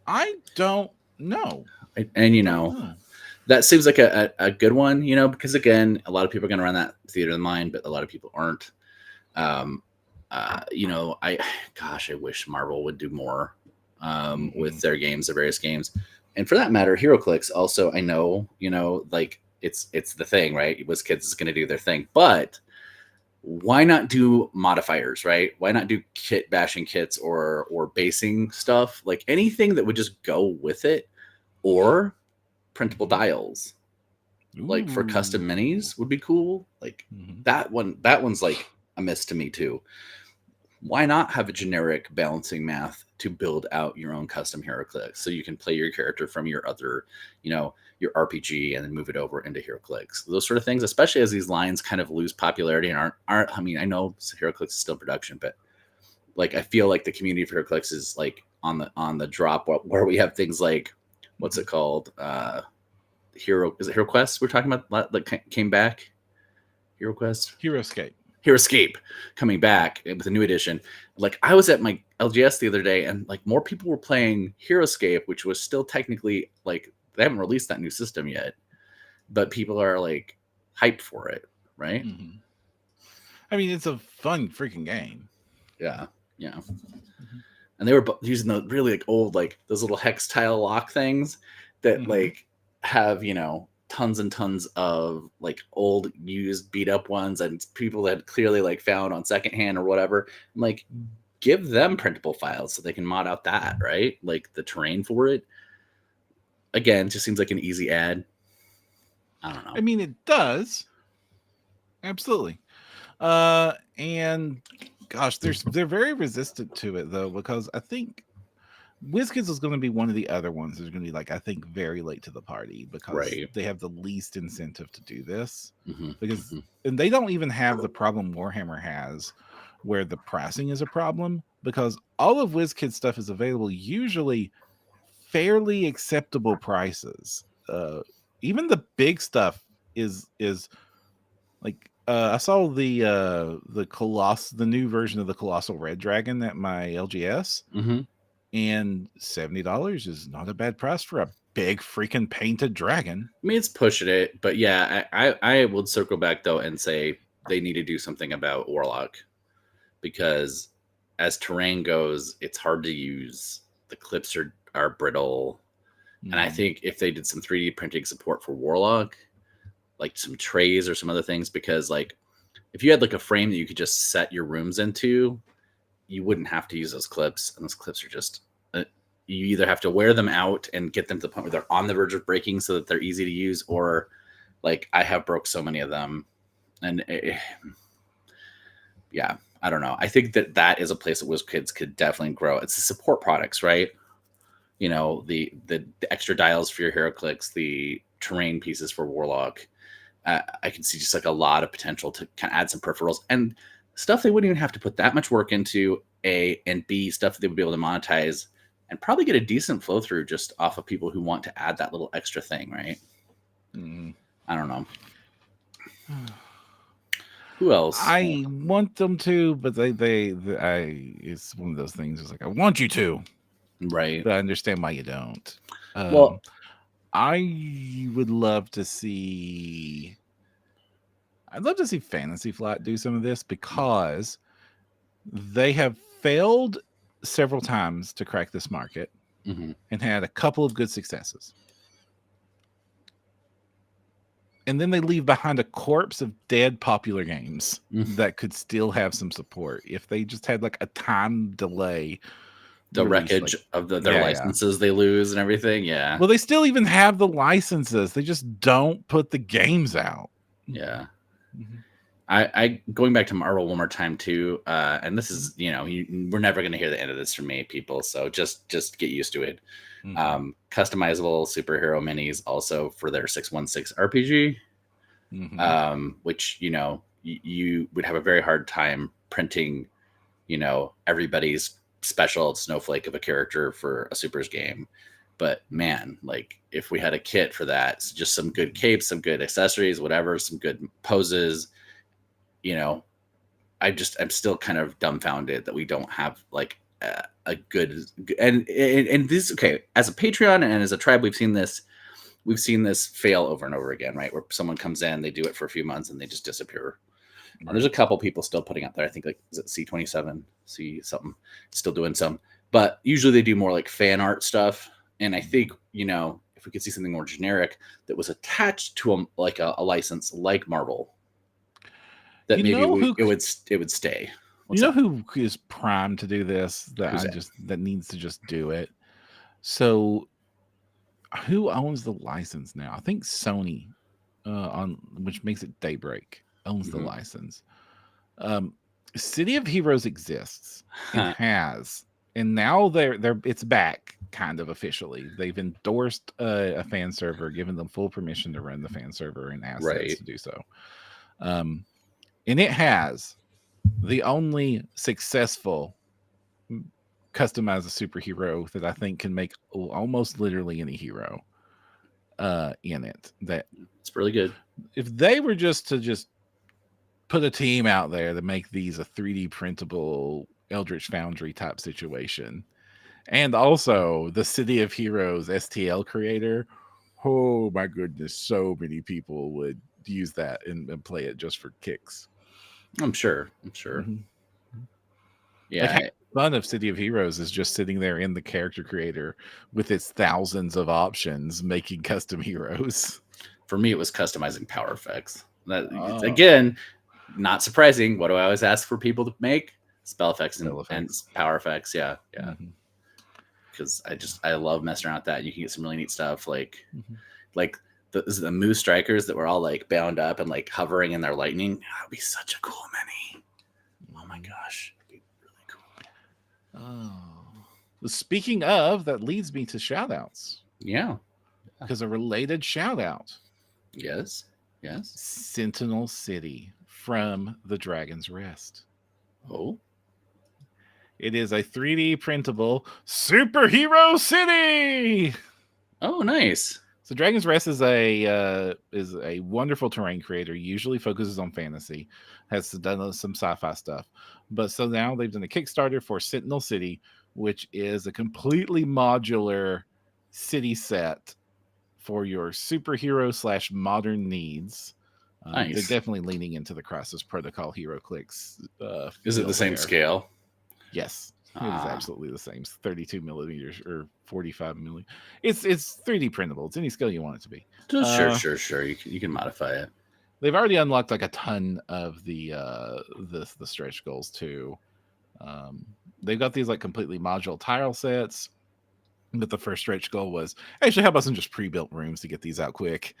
I don't know. And that seems like a good one, because again, a lot of people are going to run that theater of the mind, but a lot of people aren't. I wish Marvel would do more with their games, their various games. And for that matter, HeroClix also, I know, like it's the thing, right? WizKids is going to do their thing, but why not do modifiers, right? Why not do kit bashing kits or basing stuff? Like anything that would just go with it, or printable dials. Ooh. Like for custom minis would be cool. Like that one's like a miss to me too. Why not have a generic balancing math to build out your own custom HeroClix, so you can play your character from your other, your RPG, and then move it over into HeroClix. Those sort of things, especially as these lines kind of lose popularity and aren't. I mean, I know HeroClix is still in production, but like I feel like the community of HeroClix is like on the drop, where we have things like, what's it called? Is it HeroQuest we're talking about that came back? HeroQuest? HeroScape coming back with a new edition. Like, I was at my LGS the other day, and like more people were playing HeroScape, which was still technically, like, they haven't released that new system yet, but people are like hyped for it, right? I mean, it's a fun freaking game. Yeah. Yeah. Mhm. And they were using the really like old, like those little hex tile lock things that Mhm. like have, tons and tons of like old used beat up ones and people that clearly like found on secondhand or whatever. I'm like, give them printable files so they can mod out that, right? Like the terrain for it. Again, just seems like an easy ad. I don't know. I mean, it does. Absolutely. And gosh, they're very resistant to it though, because I think WizKids is going to be one of the other ones that's going to be like, I think, very late to the party because Right. they have the least incentive to do this. Mm-hmm, Because mm-hmm. and they don't even have the problem Warhammer has, where the pricing is a problem, because all of WizKids stuff is available usually fairly acceptable prices. Even the big stuff is like I saw the new version of the Colossal Red Dragon at my LGS, Mm-hmm. and $70 is not a bad price for a big freaking painted dragon. I mean, it's pushing it, but yeah, I would circle back though and say they need to do something about Warlock because as terrain goes, it's hard to use. The clips are brittle, and I think if they did some 3D printing support for Warlock, like some trays or some other things, because like if you had like a frame that you could just set your rooms into, you wouldn't have to use those clips, and those clips are just you either have to wear them out and get them to the point where they're on the verge of breaking so that they're easy to use, or like I have broke so many of them, and yeah, I don't know. I think that is a place that WizKids could definitely grow. It's the support products, right? The extra dials for your hero clicks, the terrain pieces for Warlock. I can see just like a lot of potential to kind of add some peripherals and stuff they wouldn't even have to put that much work into. A and B stuff that they would be able to monetize and probably get a decent flow through just off of people who want to add that little extra thing, right? I don't know. Who else? I want them to, but it's one of those things. It's like, I want you to, Right. but I understand why you don't. Well, I would love to see. I'd love to see Fantasy Flight do some of this because they have failed several times to crack this market and had a couple of good successes. And then they leave behind a corpse of dead popular games that could still have some support if they just had like a time delay. The wreckage of their licenses they lose and everything. Yeah. Well, they still even have the licenses. They just don't put the games out. Yeah. I going back to Marvel one more time too, and this is we're never going to hear the end of this from me, people. So just get used to it. Customizable superhero minis also for their 616 RPG, which you would have a very hard time printing, everybody's special snowflake of a character for a supers game. But man, like if we had a kit for that, just some good capes, some good accessories, whatever, some good poses. I'm still kind of dumbfounded that we don't have like a good and this okay as a Patreon and as a tribe we've seen this fail over and over again, right? Where someone comes in, they do it for a few months and they just disappear. Right. And there's a couple people still putting out there. I think like is it C27, C something, still doing some, but usually they do more like fan art stuff. And I think if we could see something more generic that was attached to a license like Marvel, that maybe it would stay. Who is primed to do this? That needs to just do it. So, who owns the license now? I think Sony, which makes it Daybreak, owns the license. City of Heroes exists. It has, and now it's back kind of officially. They've endorsed a fan server, given them full permission to run the fan server and assets to do so. And it has the only successful customize a superhero that I think can make almost literally any hero in it. That it's really good. If they were just put a team out there to make these a 3D printable Eldritch Foundry type situation, and also the City of Heroes STL creator, oh my goodness, so many people would use that and play it just for kicks. I'm sure. Like, half Yeah, the fun of City of Heroes is just sitting there in the character creator with its thousands of options, making custom heroes. for me, it was customizing power effects. That Oh, again, not surprising. What do I always ask for people to make? Spell effects spell and effects. power effects. Yeah, yeah. Mhm, Because I love messing around with that. You can get some really neat stuff mhm. like the moose strikers that were all like bound up and like hovering in their lightning. That would be such a cool mini. Oh my gosh, it'd be really cool. Oh. Speaking of, that leads me to shout outs. Yeah. Because a related shout out, Yes. Yes. Sentinel City from the Dragon's Rest. Oh. It is a 3D printable superhero city. Oh, nice. So Dragon's Rest is a wonderful terrain creator. Usually focuses on fantasy, has done some sci-fi stuff, but so now they've done a Kickstarter for Sentinel City, which is a completely modular city set for your superhero / modern needs. They're Nice. definitely leaning into the Crisis Protocol Hero Clicks. Is it the same there. scale? Yes, it is absolutely the same. It's 32 millimeters or 45 millimeters. It's 3D printable. It's any scale you want it to be. Sure. You can modify it. They've already unlocked like a ton of the stretch goals too. They've got these like completely modular tile sets. But the first stretch goal was actually how about some just pre-built rooms to get these out quick.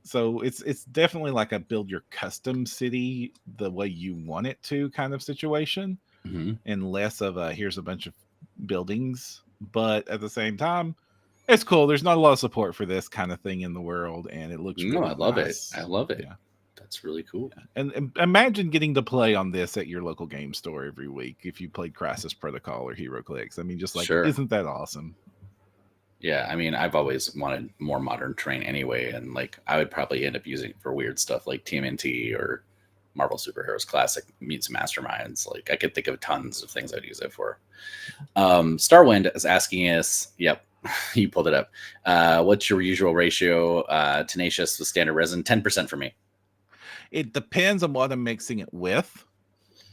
So it's definitely like a build your custom city the way you want it to kind of situation, and less of a here's a bunch of buildings. But at the same time, it's cool. There's not a lot of support for this kind of thing in the world, and it looks No, really I love nice. it. I love it. Yeah. That's really cool. And imagine getting to play on this at your local game store every week if you played Crisis Protocol or Hero Clicks. I mean, just like, Sure. isn't that awesome? Yeah, I mean, I've always wanted more modern terrain anyway, and like I would probably end up using it for weird stuff like TMNT or Marvel Superheroes Classic meets Masterminds. Like I could think of tons of things I'd use it for. Starwind is asking us, yep, you pulled it up. What's your usual ratio? Tenacious with standard resin, 10% for me. It depends on what I'm mixing it with.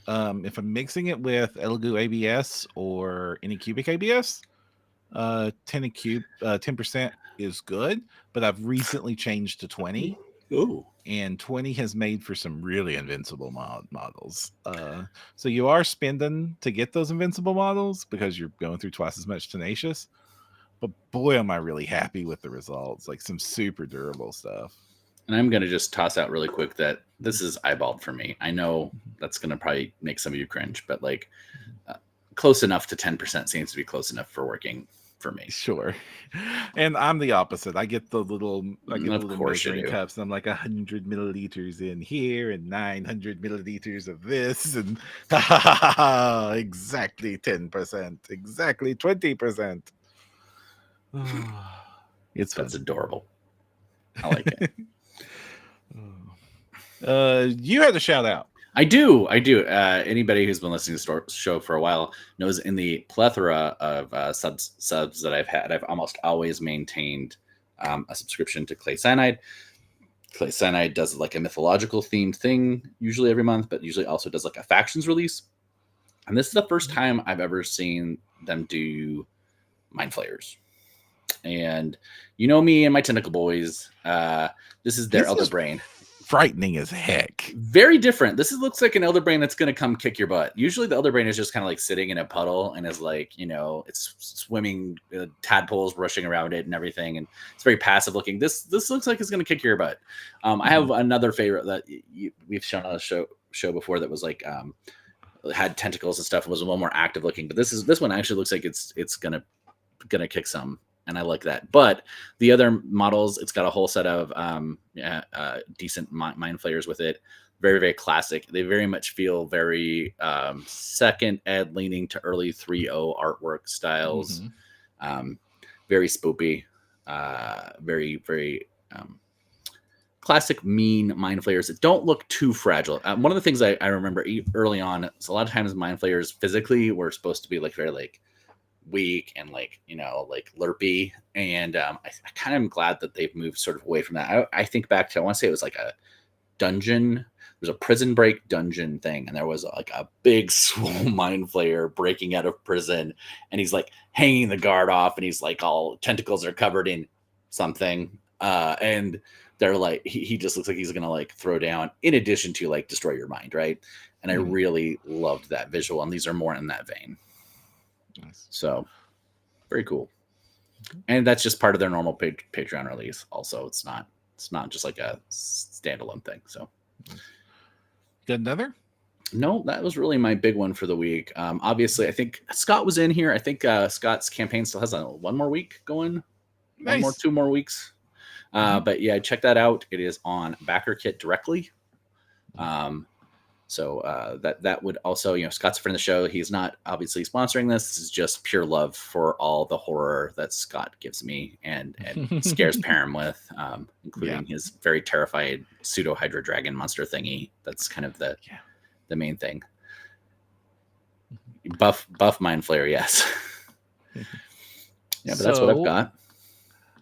If I'm mixing it with Elegoo ABS or any cubic ABS, 10% is good, but I've recently changed to 20. Ooh. And 20 has made for some really invincible models. So you are spending to get those invincible models because you're going through twice as much Tenacious. But boy, am I really happy with the results. Like some super durable stuff. And I'm going to just toss out really quick that this is eyeballed for me. I know that's going to probably make some of you cringe, but like close enough to 10% seems to be close enough for working for me. Sure. And I'm the opposite. I get the little measuring do. cups. And I'm like 100 milliliters in here and 900 milliliters of this. And exactly 10%, exactly 20%. It's fun. That's adorable. I like it. You had a shout out. I do. Anybody who's been listening to the show for a while knows in the plethora of subs that I've had, I've almost always maintained a subscription to Clay Cyanide. Clay Cyanide does like a mythological themed thing usually every month, but usually also does like a factions release. And this is the first time I've ever seen them do Mind Flayers. And you know me and my Tentacle Boys. This is their Elder Brain. Frightening as heck. Very different. This looks like an Elder Brain that's going to come kick your butt. Usually the Elder Brain is just kind of like sitting in a puddle and is like, you know, it's swimming, tadpoles rushing around it and everything. And it's very passive looking. This looks like it's going to kick your butt. I have another favorite that we've shown on a show before that was like, had tentacles and stuff. It was a little more active looking, but this one actually looks like it's going to kick some. And I like that. But the other models, it's got a whole set of decent Mind Flayers with it. Very, very classic. They very much feel very second ed leaning to early 3.0 artwork styles. Very spoopy. Very, very classic mean Mind Flayers that don't look too fragile. One of the things I remember early on is a lot of times Mind Flayers physically were supposed to be like very like weak and like, you know, like lerpy. And I kind of am glad that they've moved sort of away from that. I think back to, I want to say it was like a dungeon was a prison break dungeon thing, and there was like a big swole mind flayer breaking out of prison, and he's like hanging the guard off, and he's like all tentacles are covered in something, and they're like he just looks like he's gonna like throw down, in addition to like destroy your mind, right? And I really loved that visual, and these are more in that vein. Nice. So very cool. And that's just part of their normal Patreon release. Also, it's not just like a standalone thing. So, got another? No, that was really my big one for the week. Obviously, I think Scott was in here. I think Scott's campaign still has one more week going. Nice. 2 more weeks. But yeah, check that out. It is on BackerKit directly. So that would also, Scott's a friend of the show. He's not obviously sponsoring this. This is just pure love for all the horror that Scott gives me and scares Perram with, including his very terrified pseudo Hydra dragon monster thingy. That's kind of the main thing. Buff mind flayer, yes. But that's what I've got.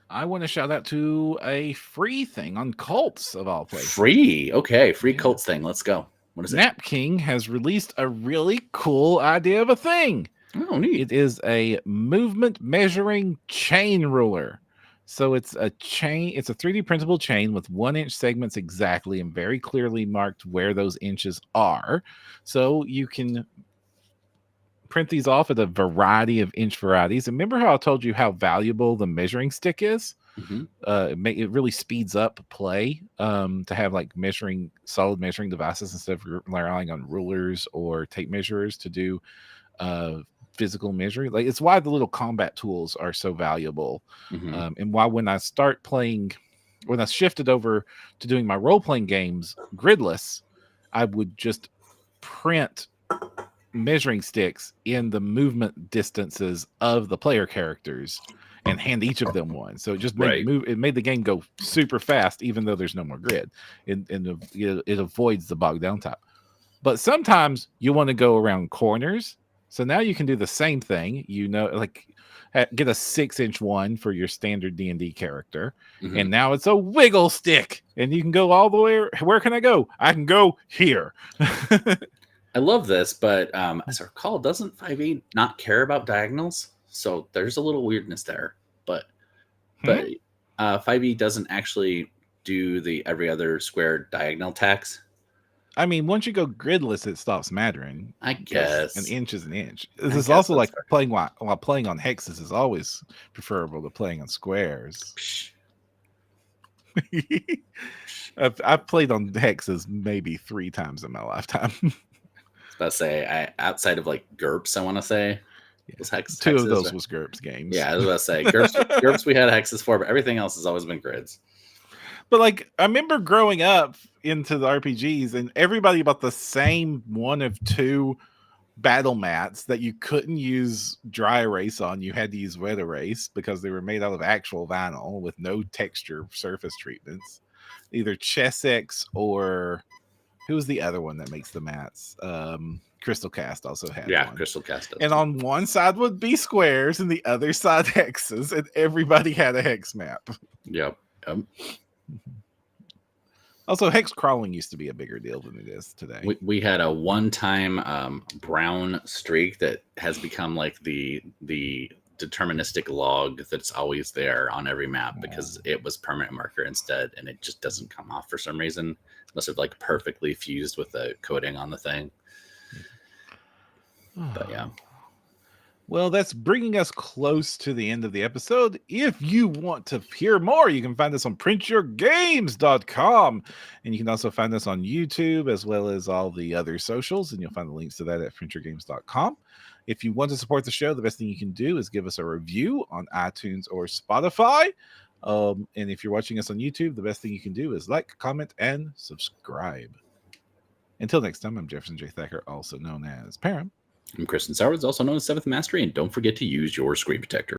I want to shout out to a free thing on cults of all places. Free, okay, free cults thing. Let's go. What is it? Nap King has released a really cool idea of a thing. Oh, neat. It is a movement measuring chain ruler. So it's a chain. It's a 3D printable chain with 1-inch segments exactly and very clearly marked where those inches are. So you can print these off at a variety of inch varieties. And remember how I told you how valuable the measuring stick is? It really speeds up play to have like solid measuring devices instead of relying on rulers or tape measurers to do physical measuring. Like, it's why the little combat tools are so valuable, and why when I shifted over to doing my role-playing games gridless, I would just print measuring sticks in the movement distances of the player characters and hand each of them one. So it just made the game go super fast, even though there's no more grid, and it avoids the bogged down type. But sometimes you want to go around corners, so now you can do the same thing. Like get a 6-inch one for your standard D&D character, and now it's a wiggle stick, and you can go all the way. Where can I go? I can go here. I love this, but as I recall, doesn't 5e not care about diagonals? So there's a little weirdness there, but 5e doesn't actually do the every other square diagonal tax. I mean, once you go gridless, it stops mattering. I guess an inch is an inch. This is also like playing while playing on hexes is always preferable to playing on squares. I've played on hexes maybe 3 times in my lifetime. I was about to say, outside of like GURPS, I want to say. Two of those was GURPS games. Yeah, I was about to say GURPS we had hexes for, but everything else has always been grids. But like, I remember growing up into the RPGs, and everybody bought the same 1 of 2 battle mats that you couldn't use dry erase on. You had to use wet erase because they were made out of actual vinyl with no texture surface treatments. Either Chessex or who was the other one that makes the mats? Crystal Cast also had one. Crystal Cast does. And on one side would be squares and the other side hexes, and everybody had a hex map. Yep. Also, hex crawling used to be a bigger deal than it is today. We had a one-time brown streak that has become like the deterministic log that's always there on every map because it was permanent marker instead, and it just doesn't come off for some reason. Must have like perfectly fused with the coating on the thing. But yeah. Well, that's bringing us close to the end of the episode. If you want to hear more, you can find us on printyourgames.com. And you can also find us on YouTube as well as all the other socials. And you'll find the links to that at printyourgames.com. If you want to support the show, the best thing you can do is give us a review on iTunes or Spotify. And if you're watching us on YouTube, the best thing you can do is like, comment, and subscribe. Until next time, I'm Jefferson J. Thacker, also known as Perram. I'm Kristen Sowards, also known as Seventh Mastery, and don't forget to use your screen protector.